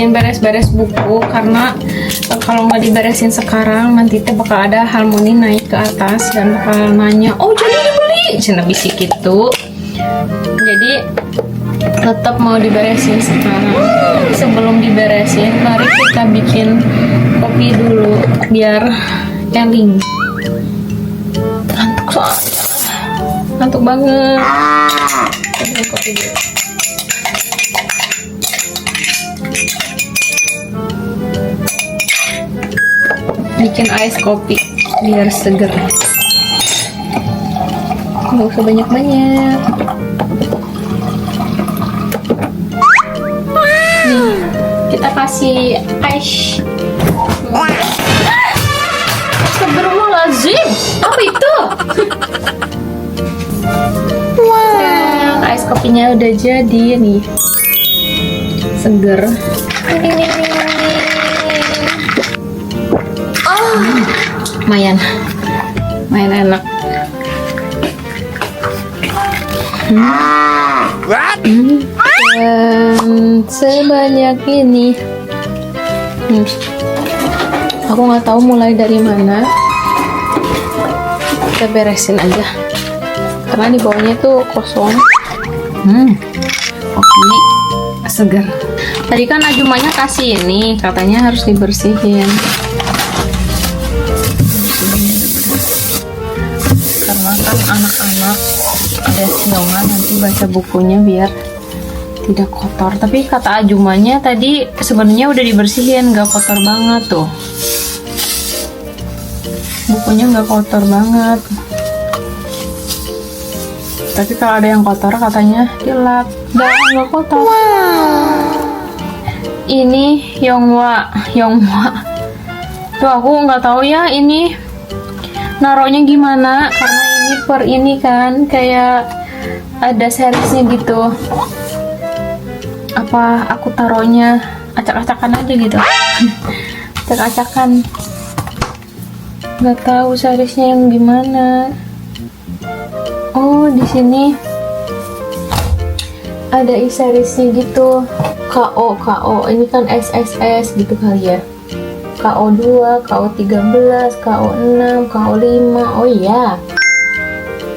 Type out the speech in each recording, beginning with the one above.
pengen beres-beres buku karena kalau nggak diberesin sekarang nanti teh bakal ada Harmoni naik ke atas dan bakal nanya, oh jadi dibeli cina bisik gitu. Jadi tetap mau diberesin sekarang. Sebelum diberesin mari kita bikin kopi dulu biar eling. Ngantuk soalnya, ngantuk banget. Bikin kopi dulu. Bikin ice kopi biar seger. Nggak usah banyak-banyak. Nih, kita kasih ice. Astagfirullahaladzim, apa itu? Nah, ice kopinya udah jadi nih, seger. Lumayan enak. Dan sebanyak ini, aku nggak tahu mulai dari mana. Kita beresin aja karena di bawahnya tuh kosong. Kopi segar. Tadi kan Ajumanya kasih ini, katanya harus dibersihin. Karena kan anak-anak ada siangan nanti baca bukunya biar tidak kotor. Tapi kata Ajumanya tadi sebenarnya udah dibersihin, nggak kotor banget tuh. Bukunya nggak kotor banget. Tapi kalau ada yang kotor katanya dilap. Nggak kotor. Ini Yonghwa. Tuh aku nggak tahu ya ini naruhnya gimana karena ini per ini kan kayak ada seriesnya gitu. Apa aku taruhnya acak-acakan aja gitu? Acak-acakan. Nggak tahu seriesnya yang gimana. Oh, di sini ada seriesnya gitu. KO ini kan SSS gitu kali ya. KO2, KO13, KO6, KO5. Oh iya.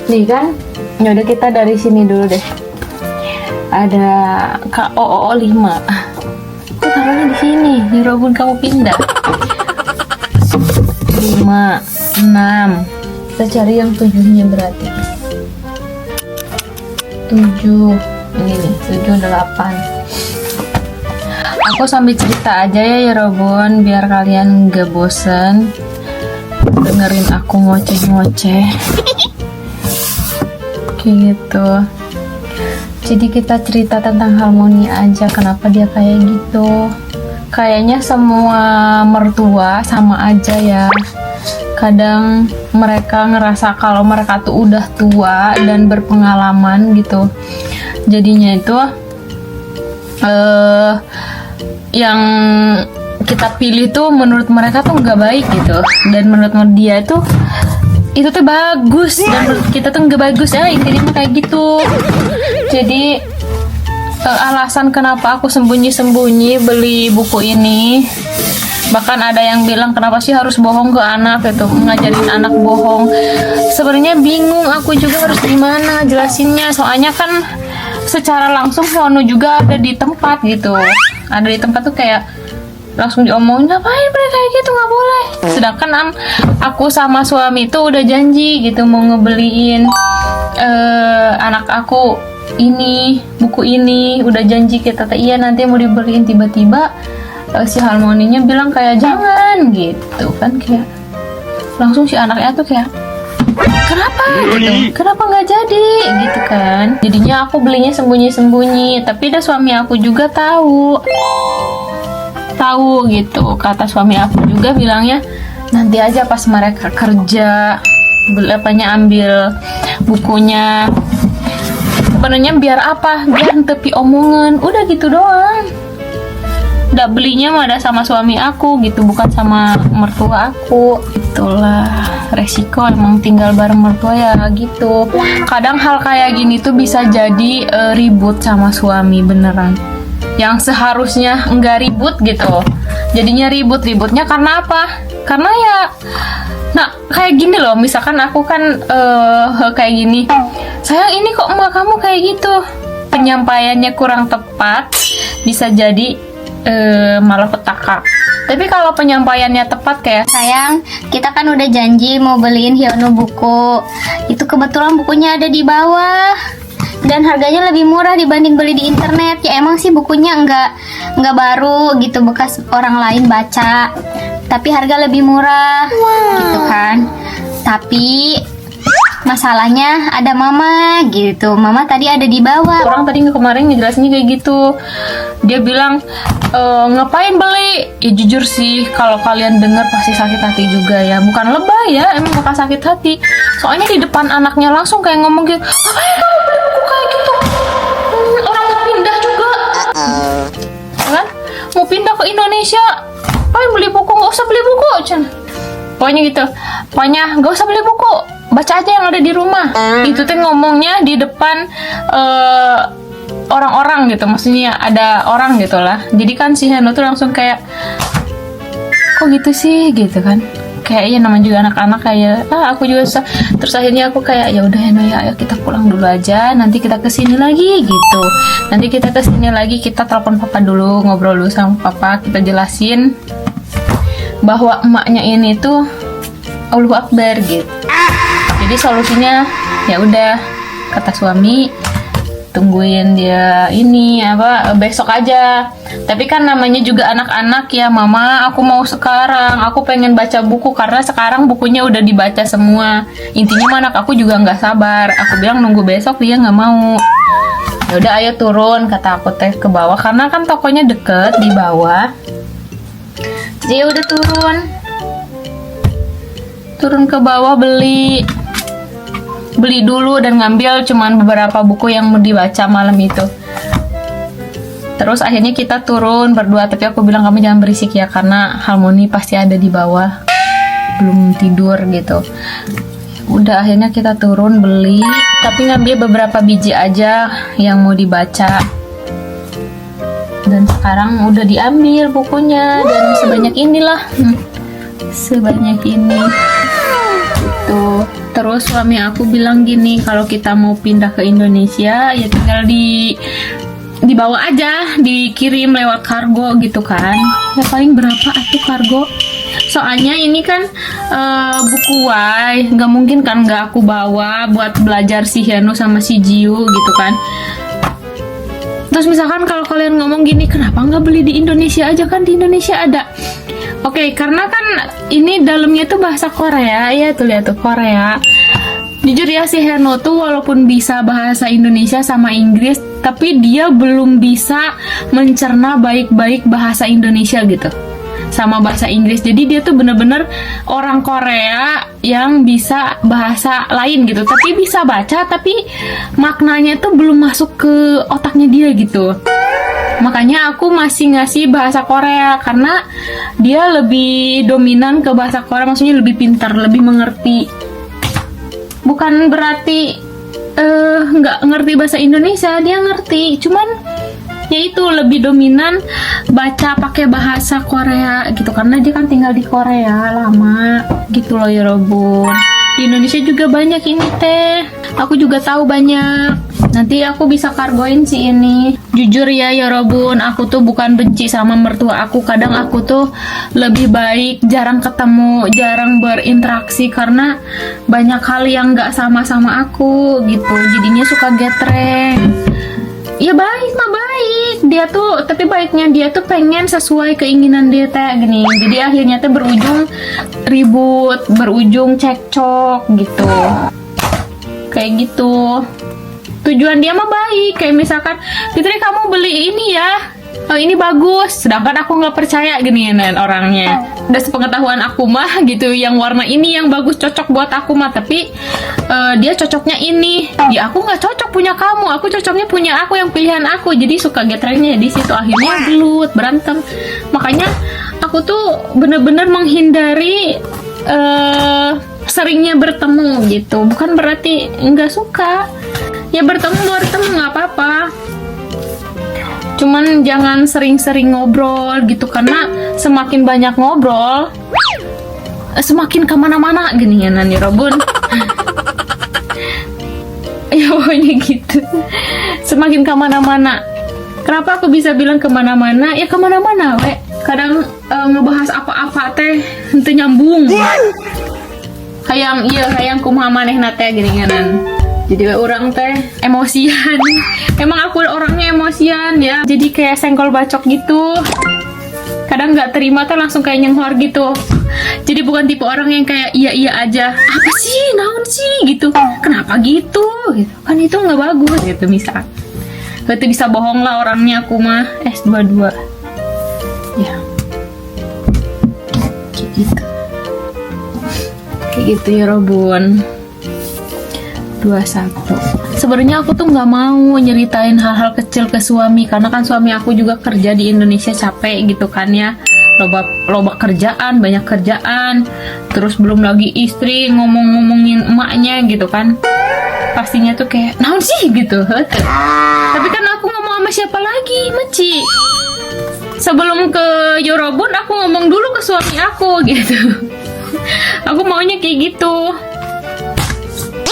Nih kan. Ya udah kita dari sini dulu deh. Ada KO5. Kok taruhnya di sini? Di robun kamu pindah. 5, 6. Kita cari yang 7-nya berarti. 7. Ini nih, 7, 8. Aku sambil cerita aja ya Robun biar kalian gak bosen dengerin aku ngoceh-ngoceh kayak gitu. Jadi kita cerita tentang Harmoni aja, kenapa dia kayak gitu. Kayaknya semua mertua sama aja ya. Kadang mereka ngerasa kalau mereka tuh udah tua dan berpengalaman gitu. Jadinya itu yang kita pilih tuh menurut mereka tuh nggak baik gitu, dan menurut dia tuh itu tuh bagus dan menurut kita tuh nggak bagus ya, intinya kayak gitu. Jadi alasan kenapa aku sembunyi-sembunyi beli buku ini, bahkan ada yang bilang kenapa sih harus bohong ke anak gitu, ngajarin anak bohong. Sebenarnya bingung aku juga harus gimana jelasinnya, soalnya kan secara langsung Hono juga ada di tempat gitu. Ada di tempat tuh kayak langsung diomongin, ngapain boleh kayak gitu, nggak boleh. Sedangkan aku sama suami tuh udah janji gitu mau ngebeliin anak aku ini buku ini, udah janji kita iya nanti mau dibeliin. Tiba-tiba si Harmoninya bilang kayak jangan gitu kan, kayak langsung si anaknya tuh kayak kenapa gitu, kenapa nggak jadi gitu kan. Jadinya aku belinya sembunyi-sembunyi, tapi dah suami aku juga tahu gitu. Kata suami aku juga bilangnya nanti aja pas mereka kerja ambil bukunya. Sebenarnya biar apa, biar tepi omongan, udah gitu doang. Udah belinya mah ada sama suami aku gitu, bukan sama mertua aku. Itulah resiko emang tinggal bareng mertua ya gitu. Kadang hal kayak gini tuh bisa jadi ribut sama suami beneran. yang seharusnya nggak ribut gitu, jadinya ributnya karena apa? Karena ya, nah kayak gini loh, misalkan aku kan kayak gini, sayang ini kok emak kamu kayak gitu, penyampaiannya kurang tepat, bisa jadi malah petaka. Tapi kalau penyampaiannya tepat kayak, Sayang, kita kan udah janji mau beliin Hyono buku. Itu kebetulan bukunya ada di bawah. Dan harganya lebih murah dibanding beli di internet. Ya emang sih bukunya nggak baru gitu, bekas orang lain baca. Tapi harga lebih murah, gitu kan. Tapi masalahnya ada mama gitu. Mama tadi ada di bawah. orang tadi kemarin ngejelasinnya kayak gitu. Dia bilang, ngapain beli? Ya jujur sih, kalau kalian denger pasti sakit hati juga ya. Bukan lebay ya, emang bakal sakit hati. Soalnya di depan anaknya langsung kayak ngomong gitu, ngapain kamu beli buku kayak gitu? Orang mau pindah juga, kan? Mau pindah ke Indonesia, ngapain beli buku? Nggak usah beli buku, Chan. Pokoknya gitu. Pokoknya nggak usah beli buku, baca aja yang ada di rumah. Itu tuh ngomongnya di depan orang-orang gitu, maksudnya ada orang gitu lah. Jadi kan si Heno tuh langsung kayak, kok gitu sih gitu kan, kayak ya namanya juga anak-anak kayak aku juga susah. Terus akhirnya aku kayak, ya udah Heno ya, ayo kita pulang dulu aja, nanti kita kesini lagi gitu. Nanti kita kesini lagi, kita telepon papa dulu, ngobrol dulu sama papa, kita jelasin bahwa emaknya ini tuh Allahu Akbar gitu. Jadi solusinya ya udah, kata suami, tungguin dia ini apa besok aja. Tapi kan namanya juga anak-anak ya, mama aku mau sekarang, aku pengen baca buku karena sekarang bukunya udah dibaca semua. Intinya anak aku juga nggak sabar. Aku bilang nunggu besok, dia nggak mau. Ya udah ayo turun, kata aku teh ke bawah karena kan tokonya deket di bawah. Dia udah turun ke bawah, beli dulu dan ngambil cuman beberapa buku yang mau dibaca malam itu. Terus akhirnya kita turun berdua, tapi aku bilang kamu jangan berisik ya karena Harmoni pasti ada di bawah belum tidur gitu. Udah akhirnya kita turun beli, tapi ngambil beberapa biji aja yang mau dibaca. Dan sekarang udah diambil bukunya dan sebanyak inilah. Sebanyak ini. Itu. Terus suami aku bilang gini, kalau kita mau pindah ke Indonesia ya tinggal dibawa aja, dikirim lewat kargo gitu kan. Ya paling berapa atuh kargo? Soalnya ini kan buku Wai, nggak mungkin kan nggak aku bawa buat belajar si Hyano sama si Jiu gitu kan. Terus misalkan kalau kalian ngomong gini, kenapa nggak beli di Indonesia aja, kan di Indonesia ada. Oke, karena kan ini dalamnya tuh bahasa Korea ya, tuh lihat tuh Korea. Jujur ya, si Heno tuh walaupun bisa bahasa Indonesia sama Inggris, tapi dia belum bisa mencerna baik-baik bahasa Indonesia gitu sama bahasa Inggris. Jadi dia tuh bener-bener orang Korea yang bisa bahasa lain gitu, tapi bisa baca, tapi maknanya tuh belum masuk ke otaknya dia gitu. Makanya aku masih ngasih bahasa Korea karena dia lebih dominan ke bahasa Korea, maksudnya lebih pintar, lebih mengerti. Bukan berarti nggak ngerti bahasa Indonesia, dia ngerti, cuman yaitu lebih dominan baca pakai bahasa Korea gitu karena dia kan tinggal di Korea lama gitu loh ya Robun. Di Indonesia juga banyak ini teh, aku juga tahu banyak. Nanti aku bisa kargoin sih ini. Jujur ya Robun, aku tuh bukan benci sama mertua aku. Kadang aku tuh lebih baik jarang ketemu, jarang berinteraksi karena banyak hal yang gak sama aku gitu. Jadinya suka getreng. Ya baik mah baik dia tuh, tapi baiknya dia tuh pengen sesuai keinginan dia teh gini. Jadi akhirnya tuh berujung ribut, berujung cekcok gitu. Kayak gitu. Tujuan dia mah baik, kayak misalkan Fitri kamu beli ini ya, oh ini bagus, sedangkan aku nggak percaya gini orangnya. Udah sepengetahuan aku mah gitu, yang warna ini yang bagus cocok buat aku mah, tapi dia cocoknya ini, ya aku nggak cocok punya kamu, aku cocoknya punya aku yang pilihan aku. Jadi suka getrengnya di situ, akhirnya gelut, berantem. Makanya aku tuh bener-bener menghindari seringnya bertemu gitu. Bukan berarti nggak suka, ya bertemu nggak apa-apa. Cuman jangan sering-sering ngobrol gitu, karena semakin banyak ngobrol semakin kemana-mana gini ya Nani Robun. Ya pokoknya gitu, semakin kemana-mana. Kenapa aku bisa bilang kemana-mana? Ya kemana-mana we. Kadang ngebahas apa-apa teh henteu nyambung. Hayang kumaha manehna teh geuninganan. Jadi orang teh emosian. Emang aku orangnya emosian ya. Jadi kayak senggol bacok gitu. Kadang nggak terima tuh langsung kayak nyenghor gitu. Jadi bukan tipe orang yang kayak iya aja. Apa sih, naon sih gitu. Kenapa gitu? Gitu. Kan itu nggak bagus gitu misal. Berarti bisa bohong lah orangnya, aku mah S22. Ya. Kayak gitu. Kayak gitu ya Robun. 21. Sebenarnya aku tuh nggak mau nyeritain hal-hal kecil ke suami, karena kan suami aku juga kerja di Indonesia, capek gitu kan ya, loba kerjaan, banyak kerjaan, terus belum lagi istri ngomongin emaknya gitu kan, pastinya tuh kayak naon sih gitu. Tapi kan aku ngomong sama siapa lagi, Meci? Sebelum ke Yorobun aku ngomong dulu ke suami aku gitu. Aku maunya kayak gitu,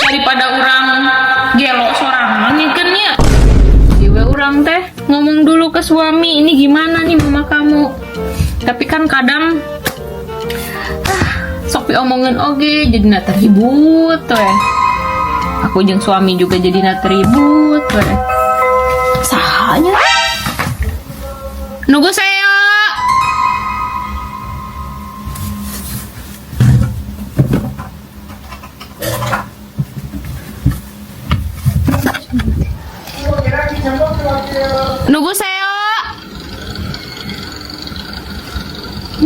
daripada orang gelo sorangan ya kan ya. Jiwa orang teh ngomong dulu ke suami, ini gimana nih mama kamu. Tapi kan kadang sok diomongin oge jadi na terhibut tuh ya. Aku jeung suami juga jadi na terhibut tuh ya. Sahanya nunggu saya. Nunggu saya.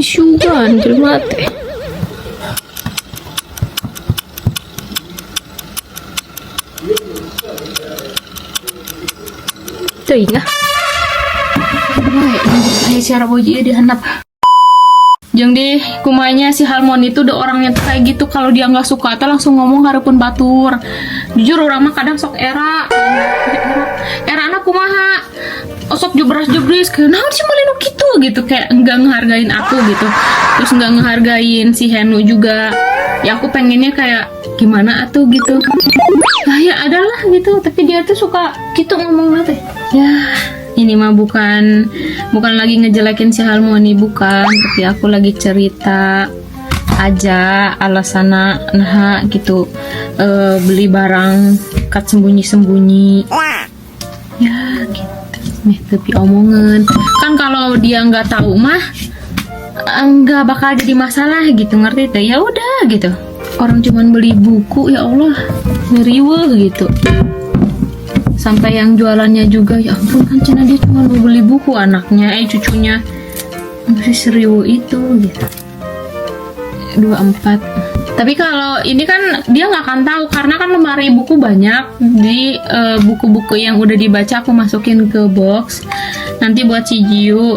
Syugan terima teh. Tuh ingat. Ayo cara boji di handap. Jeung di kumanya si Halmon itu udah orangnya tuh kayak gitu, kalau dia nggak suka tuh langsung ngomong hareupeun batur. Jujur orang mah kadang sok era anak kumaha osok jebras-jebris kayak naon sih malinu gitu kayak enggak ngehargain aku gitu, terus enggak ngehargain si Henu juga. Ya aku pengennya kayak gimana atuh gitu, nah ya adalah gitu, tapi dia tuh suka gitu ngomong teh. Ya ini mah bukan lagi ngejelekin si Halmoni, bukan, tapi aku lagi cerita aja alasanna nah gitu, beli barang kat sembunyi-sembunyi ya gitu. Tapi omongan kan kalau dia nggak tahu mah nggak bakal jadi masalah gitu, ngerti tuh? Ya udah gitu, orang cuman beli buku ya Allah ngeriweh gitu. Sampai yang jualannya juga ya ampun, kan cina dia cuma mau beli buku, anaknya cucunya masih serius itu gitu. 24. Tapi kalau ini kan dia nggak akan tahu, karena kan lemari buku banyak. Di buku-buku yang udah dibaca aku masukin ke box. Nanti buat si Jiu,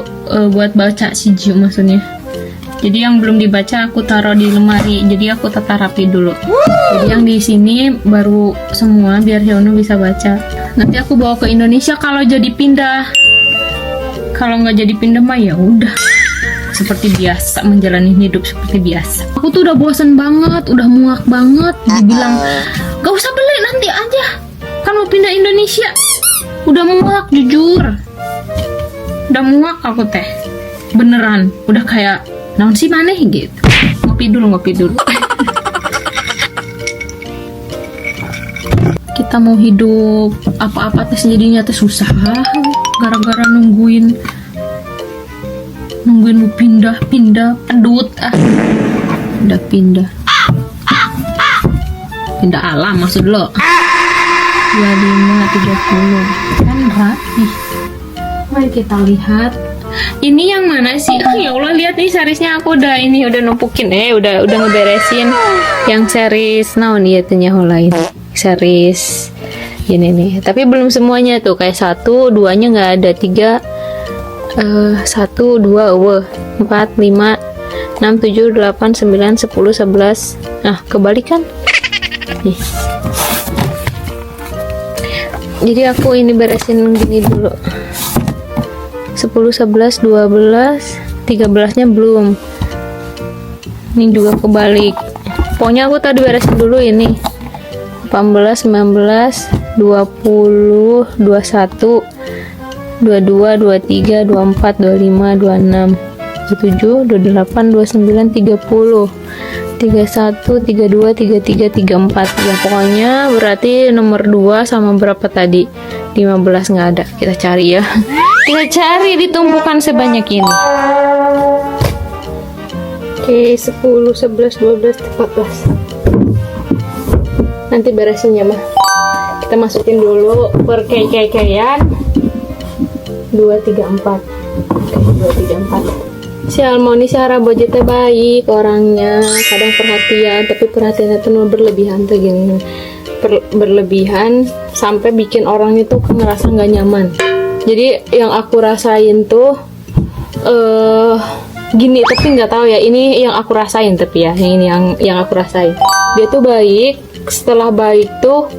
buat baca si Jiu maksudnya. Jadi yang belum dibaca aku taruh di lemari. Jadi aku tata rapi dulu. Jadi yang di sini baru semua biar Hyono bisa baca. Nanti aku bawa ke Indonesia kalau jadi pindah. Kalau nggak jadi pindah mah ya udah. Seperti biasa, menjalani hidup seperti biasa. Aku tuh udah bosan banget, udah muak banget. Dibilang gak usah beli, nanti aja, kan mau pindah Indonesia. Udah muak, jujur. Udah muak aku teh, beneran. Udah kayak naon sih maneh gitu. Ngopi dulu. Kita mau hidup apa-apa tes jadinya teh susah, gara-gara nungguin mau pindah pedut udah pindah alam maksud lo. 25 30 kan rapi. Mari kita lihat ini yang mana sih. Ya Allah, lihat nih seriesnya aku udah numpukin udah ngeberesin yang series naon ieu teh nyaho lain series ini nih, tapi belum semuanya tuh, kayak 1, 2-nya nggak ada, 3 1, 2, 4, 5, 6, 7, 8, 9, 10, 11. Nah, kebalikan. Nih. Jadi aku ini beresin gini dulu. 11, 12, 13-nya belum. Ini juga kebalik. Pokoknya aku tadi beresin dulu ini. 18, 19, 20, 21, 22, 23, 24, 25, 26, 27, 28, 29, 30, 31, 32, 33, 34. Ya pokoknya berarti nomor 2 sama berapa tadi? 15 nggak ada. Kita cari ya. Kita cari di tumpukan sebanyak ini. Oke, 10, 11, 12, 14. Nanti beresinnya mah. Kita masukin dulu per kei-kei-keian. 2, 3, 4. Oke, 2, 3, 4. Si Harmoni, si Haraboji teh baik orangnya, kadang perhatian, tapi perhatiannya tuh berlebihan tuh gini. Berlebihan sampai bikin orang itu ngerasa nggak nyaman. Jadi yang aku rasain tuh gini, tapi nggak tahu ya, ini yang aku rasain, tapi ya ini yang aku rasain. Dia tuh baik, setelah baik tuh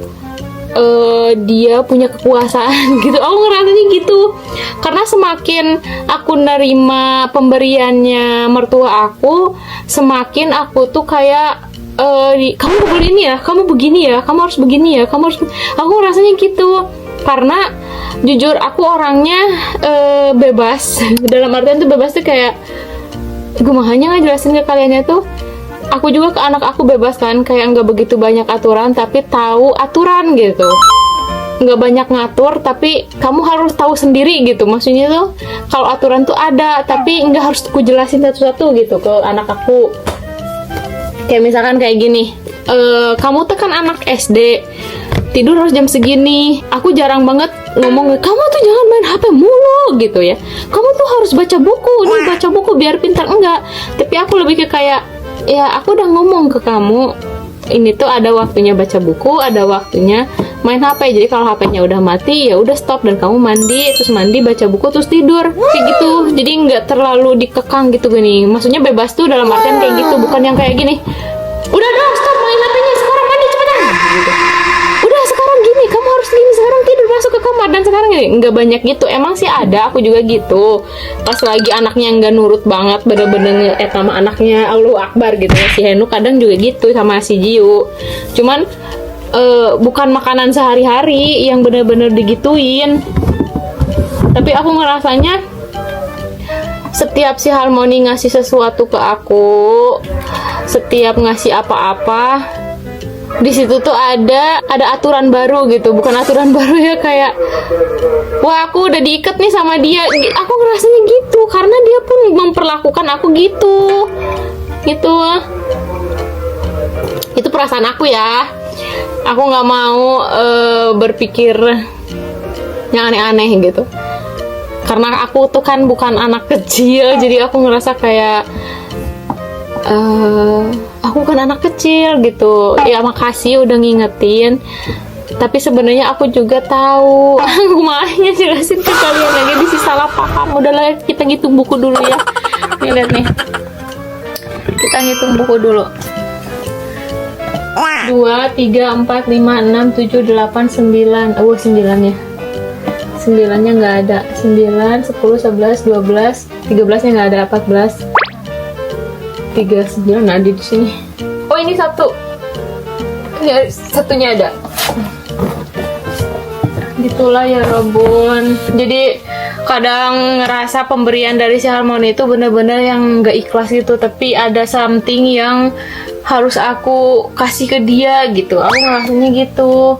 dia punya kekuasaan gitu. Aku ngerasanya gitu, karena semakin aku nerima pemberiannya mertua aku, semakin aku tuh kayak kamu begini ini ya, kamu begini ya, kamu harus begini ya, kamu harus. Aku rasanya gitu, karena jujur aku orangnya bebas. Dalam artian tuh bebas tuh kayak gue makanya ngejelasin ke kaliannya tuh, aku juga ke anak aku bebas kan, kayak nggak begitu banyak aturan tapi tahu aturan gitu, nggak banyak ngatur tapi kamu harus tahu sendiri gitu. Maksudnya tuh kalau aturan tuh ada tapi nggak harus aku jelasin satu-satu gitu ke anak aku. Kayak misalkan kayak gini, kamu tuh kan anak SD, tidur harus jam segini. Aku jarang banget ngomong, kamu tuh jangan main HP mulu gitu ya, kamu tuh harus baca buku nih, baca buku biar pintar. Enggak, tapi aku lebih ke kayak, ya aku udah ngomong ke kamu, ini tuh ada waktunya baca buku, ada waktunya main HP. Jadi kalau HP-nya udah mati, ya udah stop dan kamu mandi, terus mandi, baca buku, terus tidur. Kayak gitu. Jadi nggak terlalu dikekang gitu gini. Maksudnya bebas tuh dalam artian kayak gitu, bukan yang kayak gini. Udah dong, stop main HP-nya, sekarang mandi cepetan. Gitu. Udah sekarang gini, kamu harus gini, sekarang tidur, masuk ke kamar, dan sekarang gini. Nggak banyak gitu. Emang sih ada, aku juga gitu. Pas lagi anaknya nggak nurut banget, bener-bener sama anaknya Allahu Akbar gitu ya. Si Henu kadang juga gitu sama si Jiu. Cuman bukan makanan sehari-hari yang bener-bener digituin. Tapi aku ngerasanya setiap si Harmoni ngasih sesuatu ke aku, setiap ngasih apa-apa, di situ tuh ada aturan baru gitu. Bukan aturan baru ya, kayak wah aku udah diikat nih sama dia. Aku ngerasanya gitu karena dia pun memperlakukan aku gitu. Itu perasaan aku ya. Aku nggak mau berpikir yang aneh-aneh gitu. Karena aku tuh kan bukan anak kecil, jadi aku ngerasa kayak aku kan anak kecil gitu. Ya makasih udah ngingetin. Tapi sebenarnya aku juga tahu. Aku makanya jelasin ke kalian lagi, bisa salah paham. Udahlah, kita ngitung buku dulu ya. Nih lihat nih. Kita ngitung buku dulu. 2, 3, 4, 5, 6, 7, 8, 9. 9 ya. 9-nya nggak ada. 9, 10, 11, 12, 13-nya nggak ada. 14, 39 ada di sini. Oh ini satu. Ya, satunya ada. Gitulah ya Robun. Jadi kadang ngerasa pemberian dari si Harmoni itu bener-bener yang nggak ikhlas gitu. Tapi ada something yang harus aku kasih ke dia gitu. Aku ngerasanya gitu.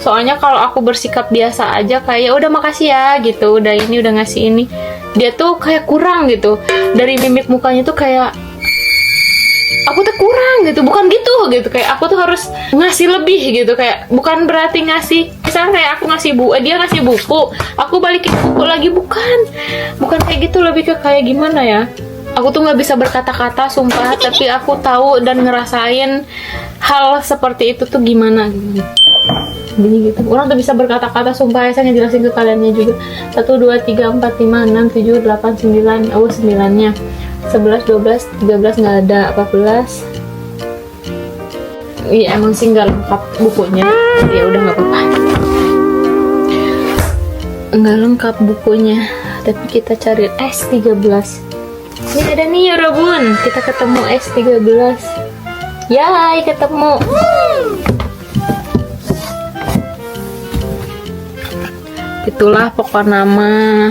Soalnya kalau aku bersikap biasa aja kayak udah makasih ya gitu, udah ini udah ngasih ini, dia tuh kayak kurang gitu. Dari mimik mukanya tuh kayak aku tuh kurang gitu, bukan gitu kayak aku tuh harus ngasih lebih gitu. Kayak bukan berarti ngasih, misalnya kayak aku ngasih dia ngasih buku, aku balikin buku lagi, bukan kayak gitu. Lebih ke kayak gimana ya, aku tuh nggak bisa berkata-kata sumpah, tapi aku tahu dan ngerasain hal seperti itu tuh gimana gini gitu. Orang tuh bisa berkata-kata sumpah ya, saya ngejelasin ke kaliannya juga. 1, 2, 3, 4, 5, 6, 7, 8, 9. Oh 9-nya 11, 12, 13 nggak ada. 14. Iya emang sih nggak lengkap bukunya. Ya udah nggak apa-apa, nggak lengkap bukunya. tapi kita cari S13. Ini ada nih ya Robun, kita ketemu S13. Yay, ketemu. Itulah pokok nama.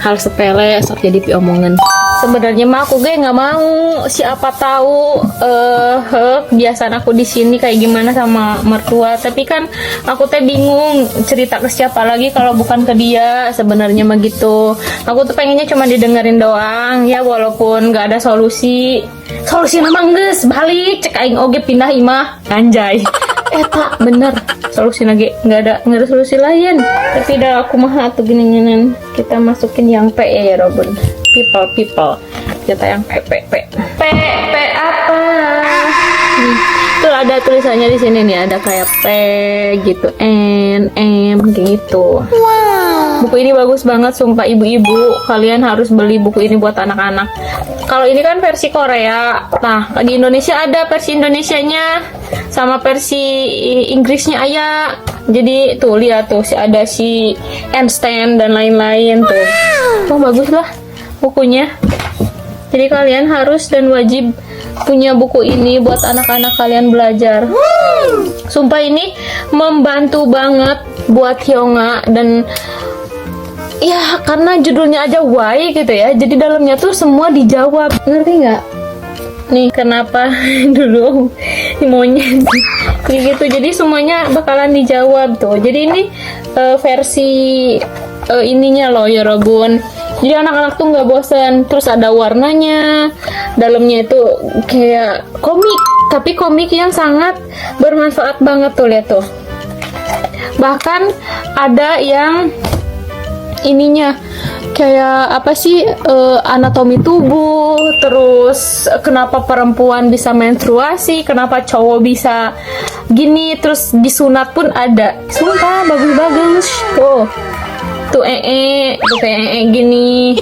Hal sepele asal jadi piomongan. Sebenarnya mah aku nggak mau, siapa tahu kebiasaan aku di sini kayak gimana sama mertua. Tapi kan aku teh bingung cerita ke siapa lagi kalau bukan ke dia. Sebenarnya mah gitu. Aku tuh pengennya cuma didengerin doang ya, walaupun nggak ada solusi. Solusi nama geus balik cek aing oge pindah imah anjay. Eta bener solusi lagi nggak ada solusi lain. Tapi dah aku mah tuh gini kita masukin yang PE ya Robun. People kita yang P apa nih, tuh ada tulisannya di sini nih, ada kayak P gitu, N M gitu. Buku ini bagus banget sumpah ibu-ibu, kalian harus beli buku ini buat anak-anak. Kalau ini kan versi Korea, nah di Indonesia ada versi Indonesianya sama versi Inggrisnya ayah. Jadi tuh lihat tuh ada si Einstein dan lain-lain tuh. Oh bagus lah bukunya. Jadi kalian harus dan wajib punya buku ini buat anak-anak kalian belajar. Sumpah ini membantu banget buat Hyonga, dan ya karena judulnya aja why gitu ya. Jadi dalamnya tuh semua dijawab. Ngerti nggak? Nih kenapa dulu monyet kayak gitu. Jadi semuanya bakalan dijawab tuh. Jadi ini versi ininya loh ya Robun. Jadi anak-anak tuh nggak bosan. Terus ada warnanya, dalamnya itu kayak komik, tapi komik yang sangat bermanfaat banget tuh, lihat tuh. Bahkan ada yang ininya kayak apa sih, anatomi tubuh, terus kenapa perempuan bisa menstruasi, kenapa cowok bisa gini, terus disunat pun ada. Sumpah bagus-bagus tuh tuh kayak gini,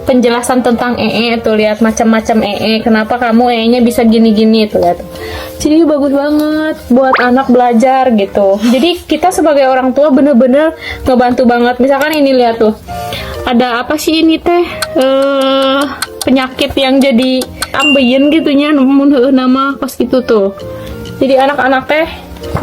penjelasan tentang tuh lihat macam-macam kenapa kamu nya bisa gini-gini tuh lihat. Jadi bagus banget buat anak belajar gitu. Jadi kita sebagai orang tua bener-bener ngebantu banget. Misalkan ini lihat tuh, ada apa sih ini teh, penyakit yang jadi ambeien gitunya nama pas gitu tuh. Jadi anak-anak teh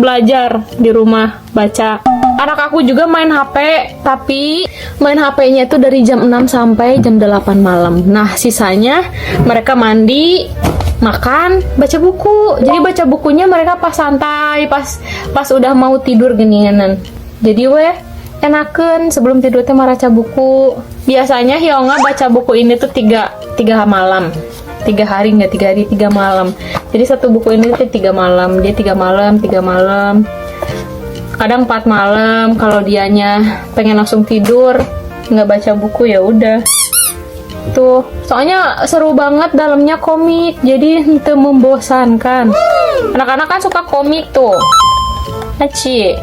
belajar di rumah baca. Anak aku juga main HP, tapi main HP-nya itu dari jam 6 sampai jam 8 malam. Nah, sisanya mereka mandi, makan, baca buku. Jadi baca bukunya mereka pas santai, pas udah mau tidur geninganan. Jadi enakeun sebelum tidur teh maraca buku. Biasanya Hyonga baca buku ini tuh 3 malam. 3 hari nggak 3 hari 3 malam. Jadi satu buku ini tuh 3 malam. Dia 3 malam, 3 malam. Kadang 4 malam kalau dianya pengen langsung tidur nggak baca buku ya udah tuh. Soalnya seru banget, dalamnya komik, jadi itu membosankan. Anak-anak kan suka komik tuh. Aci.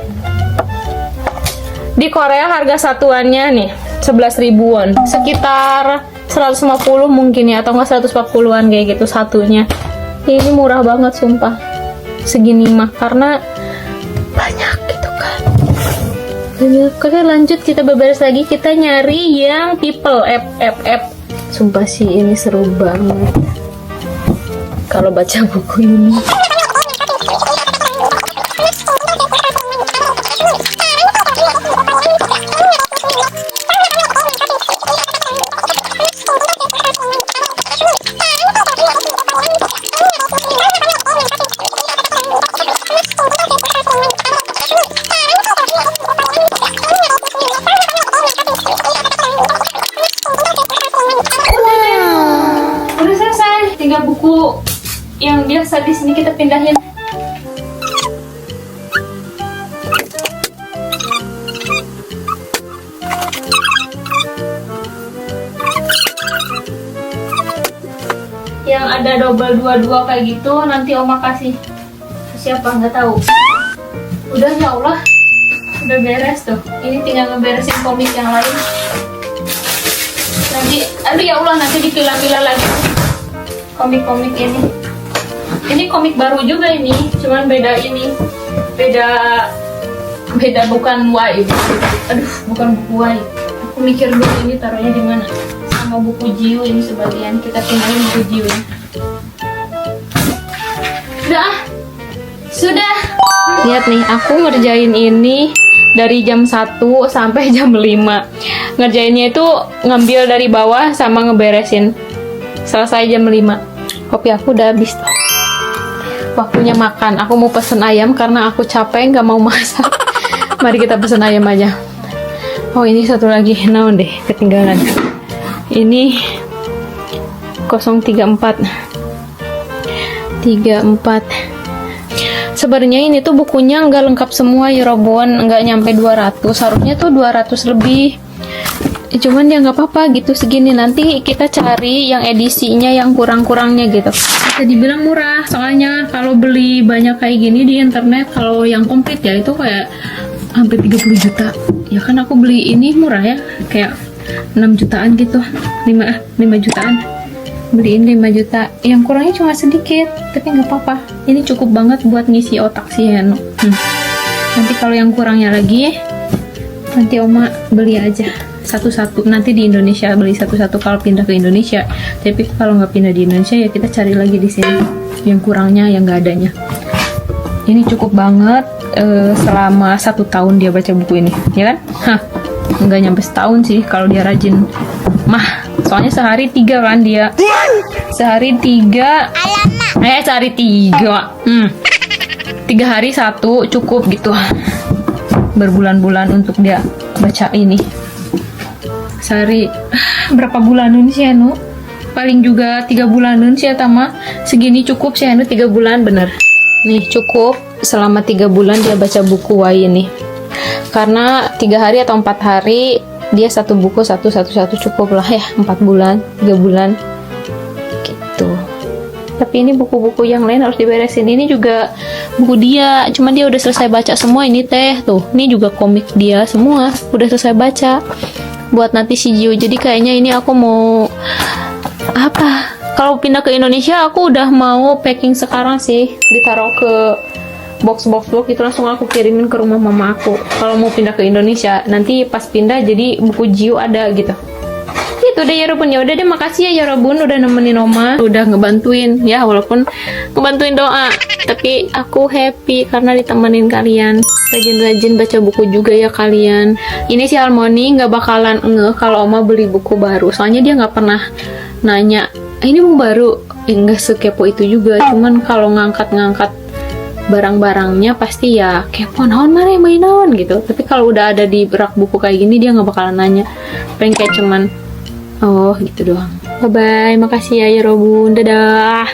Di Korea harga satuannya nih 11 ribuan, sekitar 150 mungkin ya, atau nggak 140-an kayak gitu satunya. Ini murah banget sumpah segini mah, karena banyak gitu kan. Oke lanjut, kita beberes lagi, kita nyari yang people app. Sumpah sih ini seru banget kalau baca buku ini. Tinggal buku yang biasa di sini kita pindahin. Yang ada double 22 kayak gitu nanti Oma kasih siapa nggak tahu. Udah ya Allah, udah beres tuh. Ini tinggal ngeberesin komik yang lain. Nanti, aduh ya Allah, nanti dipilah-pilah lagi komik-komik ini. Ini komik baru juga ini, cuman beda ini, beda bukan Y. Aduh, bukan buku Y. Aku mikir dulu ini taruhnya di mana. Sama buku Jiu ini sebagian kita pindahin buku Jiu. Sudah. Lihat nih, aku ngerjain ini dari jam 1 sampai jam 5. Ngerjainnya itu ngambil dari bawah sama ngeberesin. Selesai jam 5. Kopi aku udah habis tuh. Waktunya makan. Aku mau pesen ayam karena aku capek nggak mau masak. Mari kita pesen ayam aja. Oh, ini satu lagi. Naon deh, ketinggalan. Ini 034. 34. Sebenarnya ini tuh bukunya nggak lengkap semua ya Robon, nggak nyampe 200, harusnya tuh 200 lebih. Cuman ya nggak apa-apa gitu segini, nanti kita cari yang edisinya yang kurang-kurangnya gitu. Bisa dibilang murah, soalnya kalau beli banyak kayak gini di internet, kalau yang komplit ya itu kayak hampir 30 juta. Ya kan aku beli ini murah ya, kayak 6 jutaan gitu, 5 jutaan. Beliin 5 juta, yang kurangnya cuma sedikit, tapi nggak apa-apa. Ini cukup banget buat ngisi otak si Heno. Nanti kalau yang kurangnya lagi, nanti Oma beli aja satu-satu. Nanti di Indonesia beli satu-satu kalau pindah ke Indonesia. Tapi kalau nggak pindah di Indonesia ya kita cari lagi di sini yang kurangnya, yang nggak adanya. Ini cukup banget selama 1 tahun dia baca buku ini, ya kan? Nggak nyampe setahun sih kalau dia rajin. Soalnya sehari 3 kan dia. Sehari 3. Sehari 3. 3 hari 1 cukup gitu. Berbulan-bulan untuk dia baca ini. Sehari berapa bulanan sih Anu? Paling juga 3 bulanan sih Tama. Segini cukup sih Anu 3 bulan bener. Nih cukup selama 3 bulan dia baca buku Wai ini. Karena 3 hari atau 4 hari dia satu buku satu cukup lah ya, 4 bulan 3 bulan gitu. Tapi ini buku-buku yang lain harus diberesin. Ini juga buku dia, cuman dia udah selesai baca semua ini teh tuh. Ini juga komik dia semua udah selesai baca buat nanti si Jiu. Jadi kayaknya ini aku mau apa, kalau pindah ke Indonesia aku udah mau packing sekarang sih, ditaruh ke box itu langsung aku kirimin ke rumah mama aku kalau mau pindah ke Indonesia. Nanti pas pindah jadi buku Jiu ada gitu. Itu deh ya Robun. Ya udah deh, makasih ya Robun udah nemenin Oma, udah ngebantuin ya, walaupun ngebantuin doa, tapi aku happy karena ditemenin kalian. Rajin-rajin baca buku juga ya kalian. Ini si Harmoni nggak bakalan ngeh kalau Oma beli buku baru, soalnya dia nggak pernah nanya ini buku baru. Enggak sekepo itu juga, cuman kalau ngangkat barang-barangnya pasti ya kepo naon mana main naon gitu. Tapi kalau udah ada di rak buku kayak gini dia nggak bakalan nanya, paling kayak cuman oh gitu doang. Bye bye, makasih ya Robun, dadah.